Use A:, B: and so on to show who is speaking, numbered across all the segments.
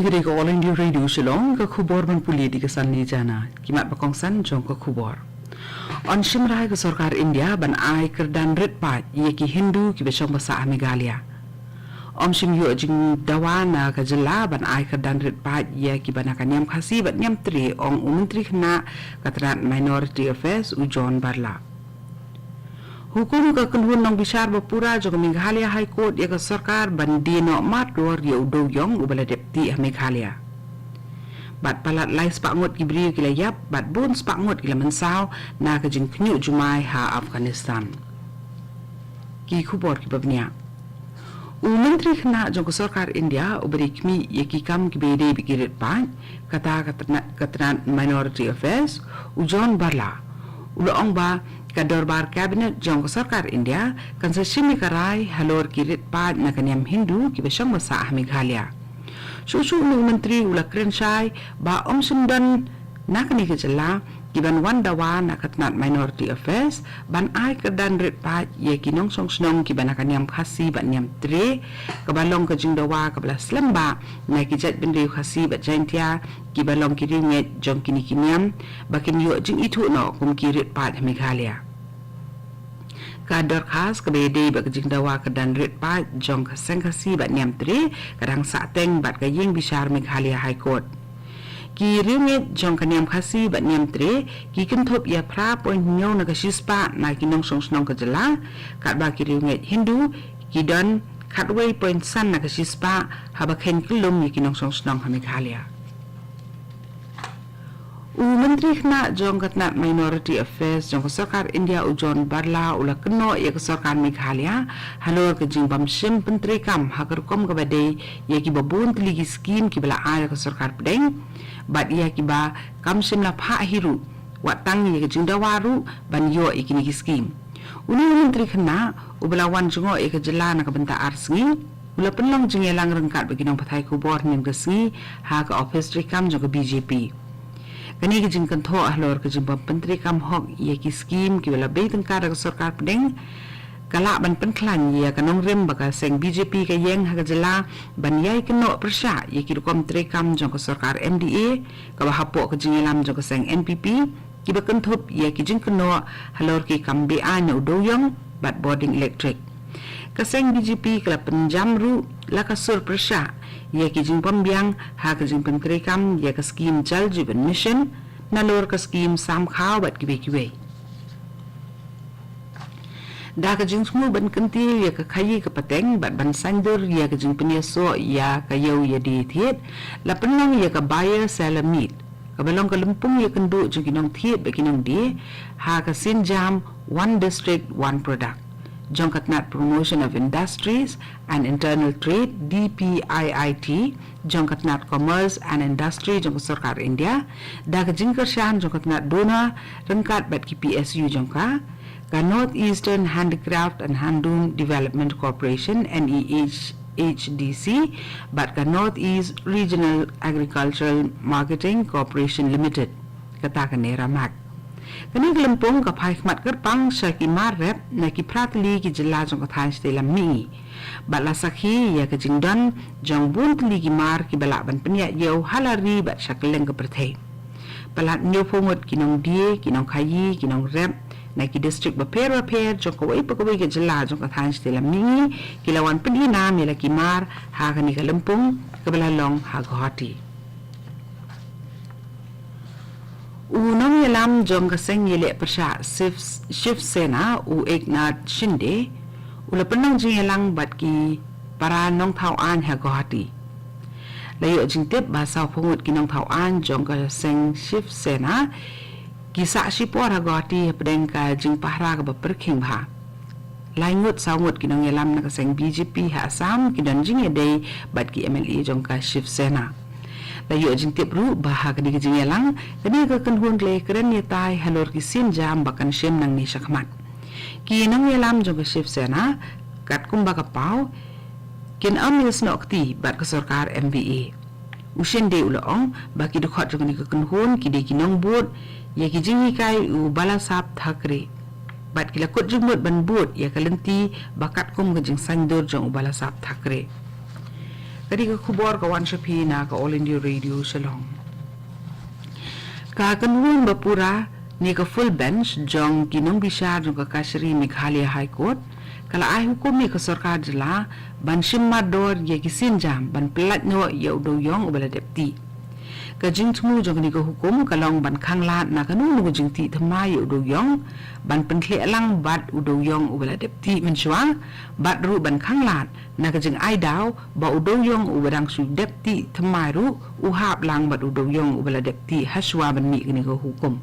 A: Kini ko All India Radio Shillong ka khubor man puli di kesan ni jana kimat bakongsan jong ka khubor on shimrai ke sarkar India ban ai kerdan red pat ye ki Hindu ki besong basa Meghalaya om shim yo jing dawana ka jela ban ai kerdan red pat ye ki banakan yam Khasi ban yam tri ong menteri khna katran minority affairs ujon barla Hukum ka kunhun nong bishar bapura jong Meghalaya High Court ya ka sarkar bandi no mat dor ya udo yong ubala deputy Meghalaya. Bat palat lai spangot gibri kila yap bat bun spangot kila mensaw na ka jing knyu jumai ha Afghanistan. Ki khubor ki babnya. Menteri khna jong ka sarkar India ubari kmi ya ki kam ki bede bikirit pa kata katran minority affairs ujon barla. Ulo ong ba Kadorbar Cabinet jong sarkar India kan sa shimikarai halor kirit pad na kanyam Hindu ki besong masa Meghalaya. Susu ng menteri ula krenshai ba om sundan na kani kejela kiban wandawa na katnat minority affairs ban ai kedan rit pad ye kinong song snong kiban na kanyam Khasi ban nyam tre kabalong ka jingdawa kabla slamba na kijat bendri Khasi bat jaintia kibalong kiringet jong kini kinyam bakin yo jing itu no kum kirit pad Meghalaya. Kadar khas kebede bak jingdawa kedan rit pad jong Khasi bat nyam tre kadang sateng bat kayeng bishar Meghalaya High Court. Ki ringet jong kanyam Khasi bat nyam tre ki kenthop ya pra point nyo na kashispa na kinong song snong kajela kat ba ki ringet Hindu ki don katway point san na kashispa habaken kilum ni kinong song snong Meghalaya. Menteri khna jong katnat minority affairs jong sarkar India ujon barla ula keno ya sarkar Meghalaya halor ke jing bam shim pentri kam hakar kom ka bade ya ki babun tligi skim ki bala ai ka sarkar pedeng bat ya ki ba kam shim la pha hiru watang ya jing dawaru ban yo ikini ki skim uni menteri khna ubala wan jongo e ka jela na ka benta arsingi ula penlong jing elang rengkat bagi nong pathai ku bor nim ka singi ha ka office trikam jong ka BJP kani ki jing kan tho ahlor ka jing pentri kam hok ye ki skim ki wala be tengkar ka sarkar pedeng kala ban penklan ye kanong rem baka seng BJP ka yeng ha ka jela ban yai keno persha ye ki kom tri kam jong ka sarkar MDA ka ba hapo ka jing lam jong ka seng NPP ki ba kan thop ye ki jing keno halor ki kam be an udoyong bat boarding electric kaseng BJP kala penjam ru la ka sur persha ye ki jing pambyang ha ka jing pentri kam ye ka scheme jal jiban mission na lor ka scheme sam khaw bat kiwe da ka jing smu ban kanti ye ka khayi ka pateng bat ban sandur ye ka jing penyeso ya ka yau ye di thiet la penong ye ka buyer seller meet ka balong ka lumpung ye kendu jing kinong thiet ba kinong di ha ka sinjam one district one product jong katnat promotion of industries and internal trade DPIIT jong katnat commerce and industry jong sarkar India da ka jing kershan jong katnat dona rengkat bat ki PSU jong ka North Eastern Handicraft and Handloom Development Corporation NEHDC bat ka North East Regional Agricultural Marketing Corporation Limited kata ka nera mak kani gelempong ka phai khmat kerpang syaki marep na ki pratli ki jela jong kathai stela mi bala sakhi ya ka jingdan jong bun tli ki mar ki bala ban penya yeu halari bat shakleng ka prathe balat nyo phomot kinong die kinong khayi kinong rep na ki district ba per jong ko wai pa ko ki jela jong kathai stela mi kilawan peni na mela ki mar ha kani gelempong ka bala long ha ghati Unang yalam jong kaseng yele persha Shiv Sena u Eknath Shinde ula penong jing yalang bat ki para nong thau an ha gohati layo jing tip ba saw phungut ki nong thau an jong kaseng Shiv Sena ki sa shipor ha gohati pedeng ka jing pahra ka ba perking bha laingut sawngut ki nong yalam na kaseng BJP ha Assam ki don jing yedei bat ki MLA jong ka Shiv Sena layo jing tip ru baha kadi jing yalang kani ka kanhun le kren ye tai halor ki sim jam bakan shem nang ni shakmat ki nang yalam jong ka Shiv Sena kat kum ba ka pau kin amis nokti bat ka sarkar MVA ushen de ulong baki de khot jong ni ka kanhun ki de ki nong bot ye ki jing kai u balasap thakre bat ki la kot jing ban bot ye kalenti bakat kum ka jing sandur jong balasap thakre Kadi ka khubor ka wan shapi na ka All India Radio Shillong. Ka kanun bapura ni ka full bench jong kinong bisar jong ka Khasi Meghalaya High Court kala ai hukum ni ka sarkar jela ban shimma dor ye kisin jam ban pelat no ye udo yong ubala depti ka jing tumu jong ni ka hukum kalong ban khanglat na kanu nu jing ti thama ye udo yong ban penkhle lang bat udo yong ubala depti menshwa bat ru ban khanglat na ka jing ai daw ba udo yong ubadang su depti thama ru uhap lang bat udo yong ubala depti haswa ban mi ni ka hukum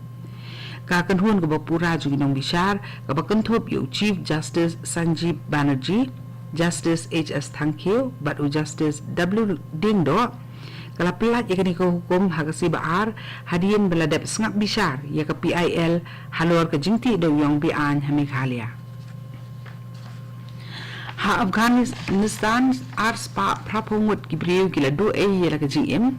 A: ka kanhun ka bapura jong inong bisar ka bakanthop yu Chief Justice Sanjeev Banerjee, Justice H.S. Thankeu, but Justice W. Dindo kala pelat ya kini ka hukum hagasi baar hadian beladap sengak bisar ya ka PIL halor ka jingti daw yung bian ha Meghalaya. Ha Afghanistan ars pa prapungut kibriu kila do ya la ka jingim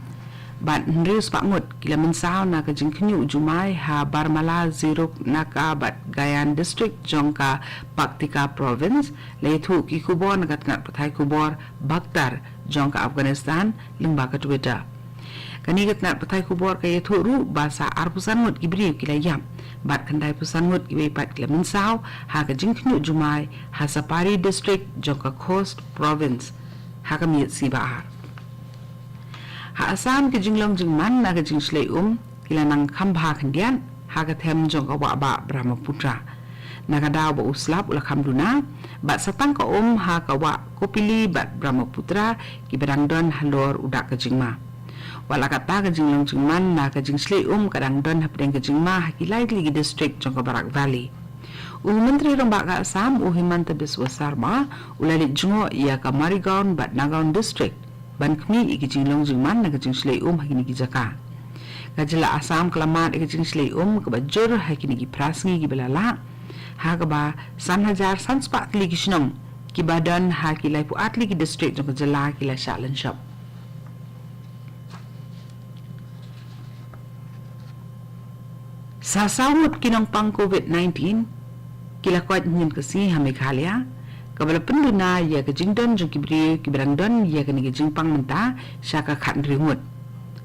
A: bat nrius pak ngut kila mensaw na ka jingknyu jumai ha Barmala Ziruk naka bat Gayan district jongka Paktika province leitu ki kubor na katngat pathai kubor Bakhtar jongka Afghanistan lingba ka Twitter kani katngat pathai kubor ka yetu ru basa arpusan ngut kibriu kila yam bat kandai pusan ngut iwe pat kila mensaw ha ka jingknyu jumai ha Sapari district jongka Coast province ha ka miet sibaar ha Assam ke jinglong jingman na ke jingsle kila nang khambha khandian ha ka them jong ka wa ba Brahmaputra na ka daw ba uslap ula khamduna ba satang ka ha ka wa kopili bat Brahmaputra ki badang don halor udak ka jingma wala ka ta ka jinglong jingman na ka jingsle kadang don hapdeng ka jingma ha ki likely district jong ka Barak Valley Menteri Rembak ka Assam Himanta Biswa Sarma ulalik jungo ia ka Marigaon bat Nagaon district ban kmi iki jinglong jingman na kajing slay hakini ki jaka kajila Assam kelamat iki jing slay ka bajur hakini ki prasngi ki belala ha ka ba sanhajar sanspak li ki shnong ki badan ha ki lai pu atli ki district jong kajila ki la shalan shop sa sawut kinong pang COVID-19 kila kwat nyin kasi ha Meghalaya kabala penduna ya ke jingdon jong kibri kibrang don ya ke ni jingpang menta syaka khat ringut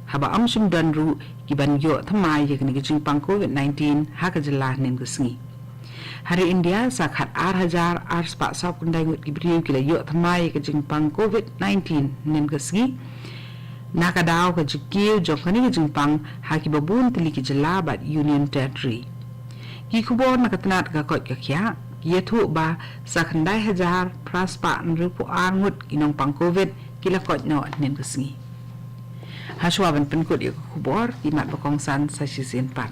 A: haba amsum don ru kiban yo thama ya ke ni jingpang COVID-19 ha ka jela nen kusngi hari India sa khat 8000 ars pa sap kundai ngut kibri kila yo thama ya ke jingpang COVID-19 nen kusngi naka daw ka jikil jong kani jingpang ha ki babun tili ki jela bat Union Territory ki kubor nakatnat ka kot ka kya yetu ba sa kandai hajar praspa nrupu angut kinong pang COVID kila kot no nen kusngi haswaban penkut ya kubor imat bakongsan sa sisin pat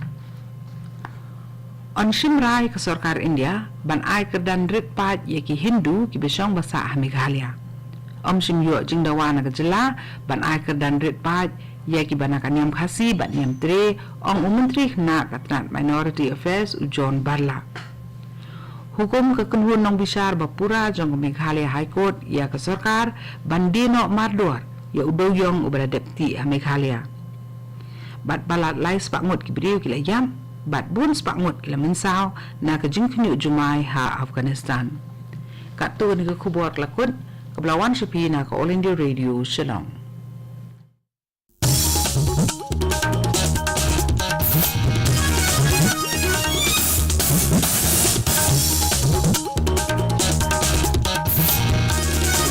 A: on shimrai ka sarkar India ban ai kerdan rit pat ya ki Hindu ki besong basa ha Meghalaya shim yo jingdawana ka jela ban ai kerdan rit pat ya ki banaka niam Khasi ban niam tre menteri na katnat minority affairs John Barla hukum ka kunhun nong bisar bapura jong Meghalaya High Court ya ka sarkar bandino mardor ya udo yong ubala depti ha Meghalaya bat balat lai spangut kibriu kila yam bat bun spangut kila mensaw na ka jingknyu jumai ha Afghanistan katu ni ka kubor lakun kablawan shapi na ka All India Radio Shillong